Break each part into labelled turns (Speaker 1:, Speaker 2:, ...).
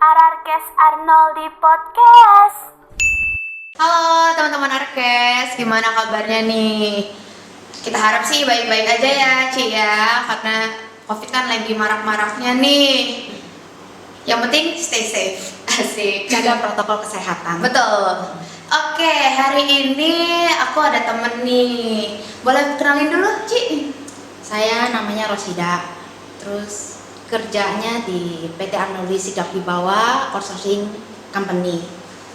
Speaker 1: Ararkes Arnoldi Podcast.
Speaker 2: Halo teman-teman Arkes, gimana kabarnya nih? Kita harap sih baik-baik aja ya Ci ya, karena Covid kan lagi marak-maraknya nih. Yang penting stay safe, asik.
Speaker 3: Jaga protokol kesehatan.
Speaker 2: Betul. Oke, hari ini aku ada temen nih. Boleh kenalin dulu Ci?
Speaker 3: Saya namanya Rosida. Terus kerjanya di PT Arnoldi Sigap Wibawa Outsourcing Company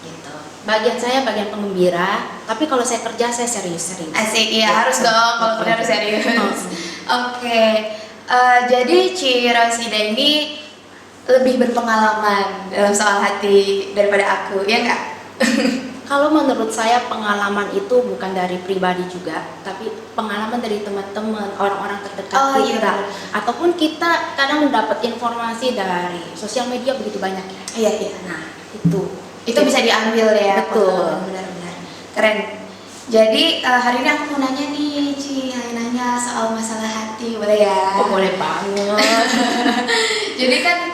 Speaker 3: gitu. Bagian saya bagian penggembira, tapi kalau saya kerja saya serius-serius.
Speaker 2: Asik, iya harus dong kalau kerja harus serius. Oke, jadi Ci Rosida ini lebih berpengalaman dalam soal hati daripada aku, ya nggak?
Speaker 3: Kalau menurut saya pengalaman itu bukan dari pribadi juga, tapi pengalaman dari teman-teman, orang-orang terdekat kita,
Speaker 2: iya.
Speaker 3: ataupun kita kadang mendapat informasi dari sosial media begitu banyak ya.
Speaker 2: Iya, iya.
Speaker 3: Nah, itu
Speaker 2: Bisa diambil ya.
Speaker 3: Betul.
Speaker 2: Benar-benar keren. Jadi hari ini aku mau nanya nih Ci, nanya soal masalah hati, boleh ya?
Speaker 3: Oh, boleh banget.
Speaker 2: Jadi kan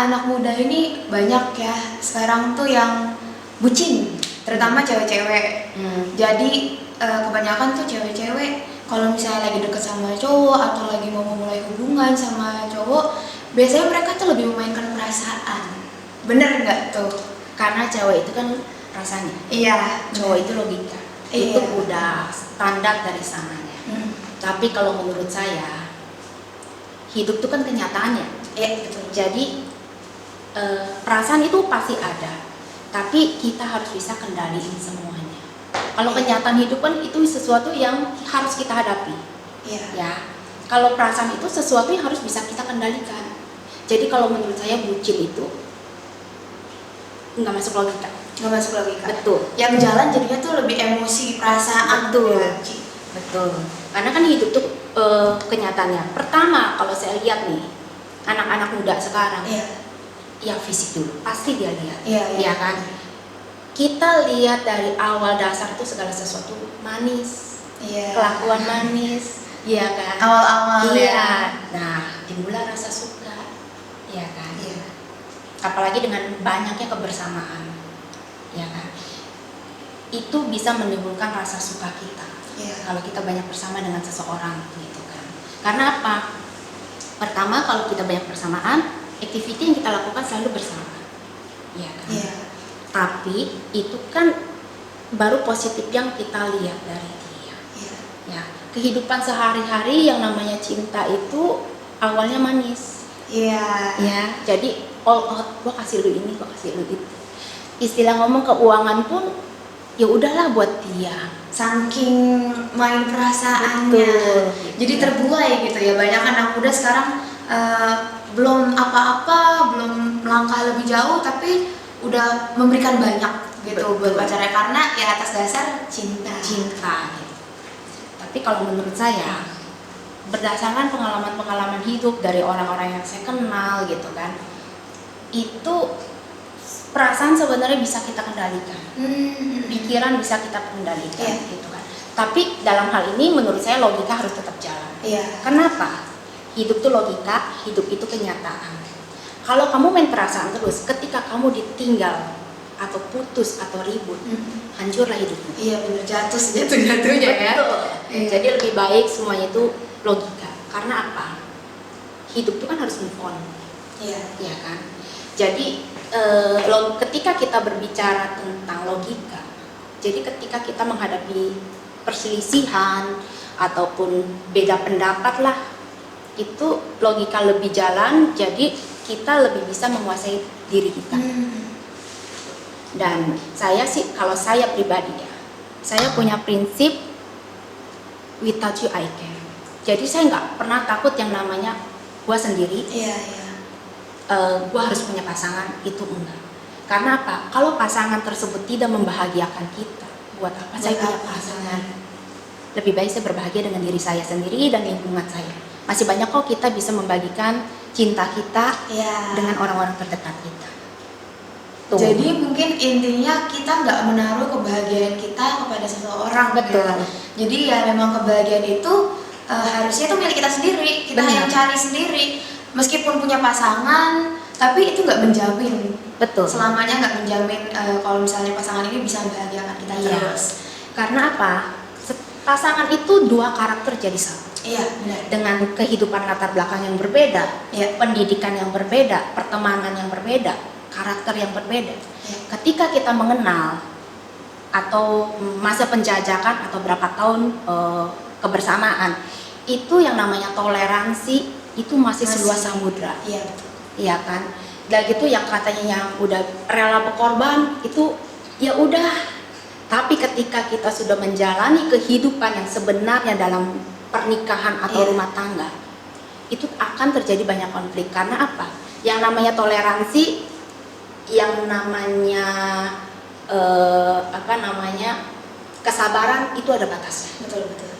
Speaker 2: anak muda ini banyak ya sekarang tuh yang bucin, terutama cewek-cewek. Jadi kebanyakan tuh cewek-cewek kalau misalnya lagi deket sama cowok atau lagi mau memulai hubungan sama cowok, biasanya mereka tuh lebih memainkan perasaan. Bener nggak tuh?
Speaker 3: Karena cewek itu kan rasanya,
Speaker 2: Iya.
Speaker 3: cowok itu logika.
Speaker 2: Iya.
Speaker 3: Itu udah standar dari sananya. Tapi kalau menurut saya, hidup itu kan kenyataannya.
Speaker 2: Iya, betul.
Speaker 3: Jadi perasaan itu pasti ada, tapi kita harus bisa kendaliin semuanya. Kalau kenyataan hidup kan itu sesuatu yang harus kita hadapi.
Speaker 2: Iya.
Speaker 3: Ya, kalau perasaan itu sesuatu yang harus bisa kita kendalikan. Jadi kalau menurut saya bucin itu nggak masuk logika.
Speaker 2: Nggak masuk logika.
Speaker 3: Betul.
Speaker 2: Yang jalan jadinya tuh lebih emosi, perasaan.
Speaker 3: Betul.
Speaker 2: Ya, Ci.
Speaker 3: Betul. Karena kan hidup tuh kenyataannya. Pertama kalau saya lihat nih anak-anak muda sekarang,
Speaker 2: Iya.
Speaker 3: yang fisik dulu pasti dia lihat.
Speaker 2: Iya, iya.
Speaker 3: Ya kan? Kita lihat dari awal dasar itu segala sesuatu manis,
Speaker 2: Iya.
Speaker 3: kelakuan manis, ya kan?
Speaker 2: Awal-awal
Speaker 3: Iya.
Speaker 2: ya.
Speaker 3: Nah, timbullah rasa suka, ya kan?
Speaker 2: Iya.
Speaker 3: Apalagi dengan banyaknya kebersamaan, ya kan? Itu bisa menimbulkan rasa suka kita.
Speaker 2: Iya.
Speaker 3: Kalau kita banyak bersama dengan seseorang, gitu kan? Karena apa? Pertama, kalau kita banyak bersamaan, activity yang kita lakukan selalu bersama, ya kan?
Speaker 2: Iya.
Speaker 3: Tapi itu kan baru positif yang kita lihat dari dia.
Speaker 2: Iya.
Speaker 3: Ya, kehidupan sehari-hari yang namanya cinta itu awalnya manis.
Speaker 2: Iya.
Speaker 3: Ya, jadi all out, gua kasih lu ini, gua kasih lu itu. Istilah ngomong keuangan pun ya udahlah buat dia.
Speaker 2: Saking main perasaannya.
Speaker 3: Betul.
Speaker 2: Jadi terbuai gitu ya. Banyak anak muda sekarang belum apa-apa, belum melangkah lebih jauh, tapi udah memberikan banyak gitu buat
Speaker 3: Betul.
Speaker 2: pacarnya karena ya atas dasar cinta.
Speaker 3: Cinta gitu. Tapi kalau menurut saya berdasarkan pengalaman-pengalaman hidup dari orang-orang yang saya kenal gitu kan, itu perasaan sebenarnya bisa kita kendalikan, pikiran bisa kita kendalikan.
Speaker 2: Iya.
Speaker 3: Gitu kan. Tapi dalam hal ini menurut saya logika harus tetap jalan.
Speaker 2: Iya.
Speaker 3: Kenapa? Hidup itu logika, hidup itu kenyataan. Kalau kamu main perasaan terus, ketika kamu ditinggal atau putus atau ribut, hancurlah hidupmu.
Speaker 2: Iya, bener, jatuh sejatuh-jatuhnya ya.
Speaker 3: Betul.
Speaker 2: Iya.
Speaker 3: Jadi lebih baik semuanya itu logika. Karena apa? Hidup itu kan harus move on,
Speaker 2: Iya.
Speaker 3: ya kan? Jadi ketika kita berbicara tentang logika, jadi ketika kita menghadapi perselisihan ataupun beda pendapat lah, itu logika lebih jalan. Jadi kita lebih bisa menguasai diri kita. Dan saya sih, kalau saya pribadi ya, saya punya prinsip without you I can. Jadi saya nggak pernah takut yang namanya gua sendiri,
Speaker 2: Iya, iya.
Speaker 3: gua harus punya pasangan, itu enggak. Karena apa? Kalau pasangan tersebut tidak membahagiakan kita, buat apa saya
Speaker 2: Buat
Speaker 3: punya
Speaker 2: apa?
Speaker 3: pasangan? Lebih baik saya berbahagia dengan diri saya sendiri dan lingkungan saya. Masih banyak kok kita bisa membagikan cinta kita
Speaker 2: Iya.
Speaker 3: dengan orang-orang terdekat kita. Tuh.
Speaker 2: Jadi mungkin intinya kita nggak menaruh kebahagiaan kita kepada seseorang.
Speaker 3: Betul.
Speaker 2: Ya. Jadi ya memang kebahagiaan itu harusnya itu milik kita sendiri. Kita
Speaker 3: Benar.
Speaker 2: yang cari sendiri. Meskipun punya pasangan, tapi itu nggak menjamin.
Speaker 3: Betul.
Speaker 2: Selamanya nggak menjamin kalau misalnya pasangan ini bisa membahagiakan kita
Speaker 3: Iya.
Speaker 2: terus.
Speaker 3: Karena apa? Pasangan itu dua karakter jadi satu.
Speaker 2: Iya, benar.
Speaker 3: Dengan kehidupan latar belakang yang berbeda,
Speaker 2: Iya.
Speaker 3: pendidikan yang berbeda, pertemanan yang berbeda, karakter yang berbeda.
Speaker 2: Iya.
Speaker 3: Ketika kita mengenal atau masa penjajakan atau berapa tahun kebersamaan, itu yang namanya toleransi itu masih seluas samudra.
Speaker 2: Iya, betul.
Speaker 3: Iya kan? Dan gitu yang katanya yang udah rela berkorban itu ya udah. Tapi ketika kita sudah menjalani kehidupan yang sebenarnya dalam pernikahan atau
Speaker 2: Iya.
Speaker 3: rumah tangga, itu akan terjadi banyak konflik. Karena apa? Yang namanya toleransi, yang namanya kesabaran itu ada batasnya.
Speaker 2: Betul, betul.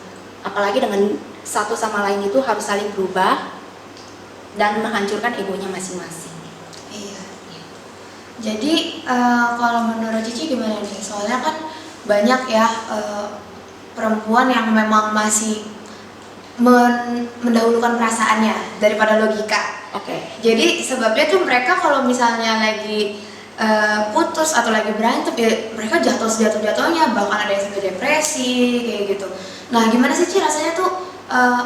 Speaker 3: Apalagi dengan satu sama lain itu harus saling berubah dan menghancurkan egonya masing-masing.
Speaker 2: Iya. Jadi kalau menurut Cici gimana nih? Soalnya kan banyak ya perempuan yang memang masih mendahulukan perasaannya daripada logika.
Speaker 3: Oke.
Speaker 2: Jadi sebabnya tuh mereka kalau misalnya lagi putus atau lagi berantem ya mereka jatuh-jatuhnya, bahkan ada yang sampai depresi kayak gitu. Nah gimana sih Ci rasanya tuh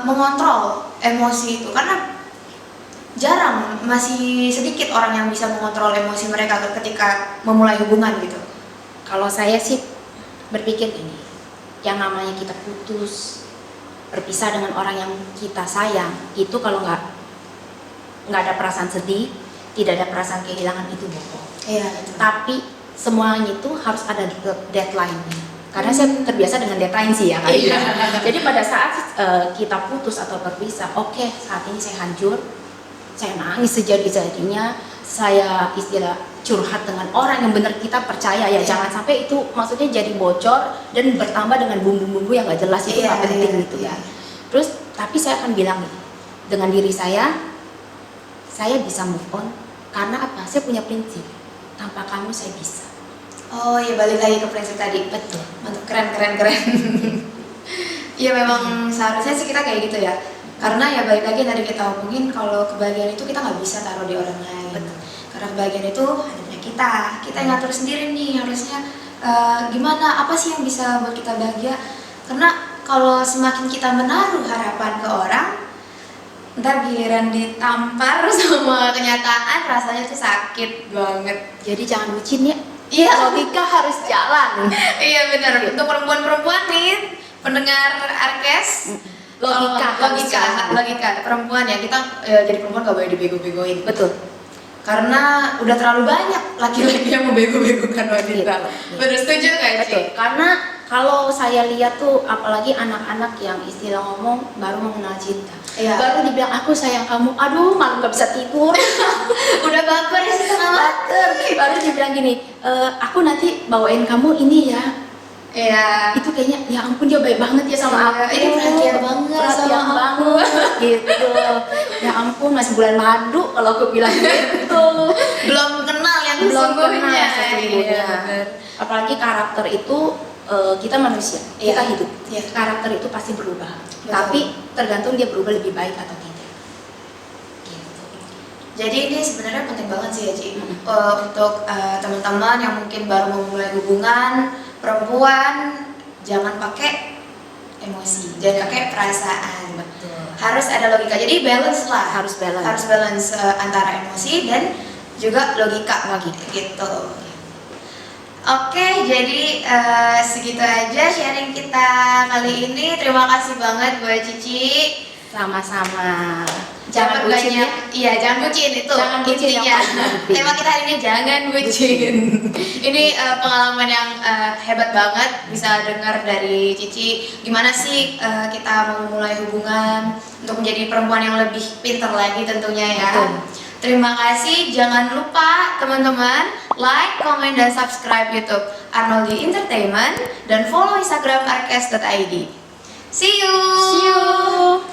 Speaker 2: mengontrol emosi itu? Karena jarang, masih sedikit orang yang bisa mengontrol emosi mereka ketika memulai hubungan gitu.
Speaker 3: Kalau saya sih berpikir ini, yang namanya kita putus, berpisah dengan orang yang kita sayang, itu kalau nggak ada perasaan sedih, tidak ada perasaan kehilangan, itu bohong.
Speaker 2: Iya betul.
Speaker 3: Tapi semuanya itu harus ada deadline-nya. Karena saya terbiasa dengan deadline sih ya kan.
Speaker 2: Iya.
Speaker 3: Jadi pada saat kita putus atau berpisah, oke, saat ini saya hancur, saya nangis sejadi-jadinya, saya istilah curhat dengan orang yang benar kita percaya ya.
Speaker 2: Iya.
Speaker 3: Jangan sampai itu maksudnya jadi bocor dan bertambah dengan bumbu-bumbu yang gak jelas, itu
Speaker 2: Iya,
Speaker 3: gak penting
Speaker 2: iya,
Speaker 3: gitu
Speaker 2: iya.
Speaker 3: ya. Terus tapi saya akan bilang nih, dengan diri saya bisa move on. Karena apa? Saya punya prinsip, tanpa kamu saya bisa.
Speaker 2: Oh iya, balik lagi ke prinsip tadi.
Speaker 3: Betul.
Speaker 2: Mantap, keren. Iya memang seharusnya sih kita kayak gitu ya. Karena ya balik lagi tadi kita omongin kalau kebahagiaan itu kita nggak bisa taruh di orang lain.
Speaker 3: Betul.
Speaker 2: Karena kebahagiaan itu hanya kita yang ngatur sendiri nih harusnya gimana, apa sih yang bisa buat kita bahagia. Karena kalau semakin kita menaruh harapan ke orang, ntar giliran ditampar sama kenyataan rasanya tuh sakit banget.
Speaker 3: Jadi jangan bucin ya.
Speaker 2: Iya.
Speaker 3: Logika harus jalan.
Speaker 2: Iya benar. Untuk perempuan-perempuan nih, pendengar Arkes, logika perempuan ya, kita jadi perempuan gak boleh dibego-begoin.
Speaker 3: Betul.
Speaker 2: Karena udah terlalu banyak laki-laki yang membego-begokan wanita.
Speaker 3: Iya.
Speaker 2: Betul, setuju nggak
Speaker 3: Betul.
Speaker 2: sih?
Speaker 3: Karena kalau saya lihat tuh apalagi anak-anak yang istilah ngomong baru mengenal cinta.
Speaker 2: Iya.
Speaker 3: Baru dibilang aku sayang kamu, aduh malam gak bisa tidur.
Speaker 2: Udah baper sih setengah
Speaker 3: Bater. Baru dibilang gini, aku nanti bawain kamu ini ya.
Speaker 2: Iya.
Speaker 3: Itu kayaknya ya ampun dia baik banget ya sama aku.
Speaker 2: Ini perhatian banget
Speaker 3: Perhatian
Speaker 2: sama aku.
Speaker 3: banget gitu. Ya ampun masih bulan madu kalau aku bilang gitu.
Speaker 2: Belum kenal yang
Speaker 3: Belum
Speaker 2: sesungguhnya.
Speaker 3: kenal sesungguhnya.
Speaker 2: Iya, benar.
Speaker 3: Apalagi karakter itu kita manusia, kita
Speaker 2: Iya.
Speaker 3: hidup.
Speaker 2: Iya.
Speaker 3: Karakter itu pasti berubah.
Speaker 2: Betul.
Speaker 3: Tapi tergantung dia berubah lebih baik atau tidak. Gitu.
Speaker 2: Jadi ini sebenarnya penting banget sih ya Ci,
Speaker 3: Mm-mm.
Speaker 2: untuk teman-teman yang mungkin baru memulai hubungan, perempuan jangan pakai emosi, jangan pakai perasaan.
Speaker 3: Betul.
Speaker 2: Harus ada logika. Jadi balance lah.
Speaker 3: Harus balance.
Speaker 2: Harus balance antara emosi dan juga logika. Gitu. Oke, jadi segitu aja sharing kita kali ini. Terima kasih banget buat Cici.
Speaker 3: Sama-sama.
Speaker 2: Jangan
Speaker 3: Jangan bucin
Speaker 2: banyak,
Speaker 3: ya.
Speaker 2: iya jangan bucin itu
Speaker 3: Jangan bucin yang
Speaker 2: intinya.
Speaker 3: paling penting.
Speaker 2: Tema kita hari ini jangan bucin. Ini pengalaman yang hebat banget bisa dengar dari Cici. Gimana sih kita memulai hubungan untuk menjadi perempuan yang lebih pintar lagi tentunya ya.
Speaker 3: Betul.
Speaker 2: Terima kasih. Jangan lupa teman-teman like, comment, dan subscribe YouTube Arnoldi Entertainment dan follow Instagram arkes.id. See you.
Speaker 3: See you.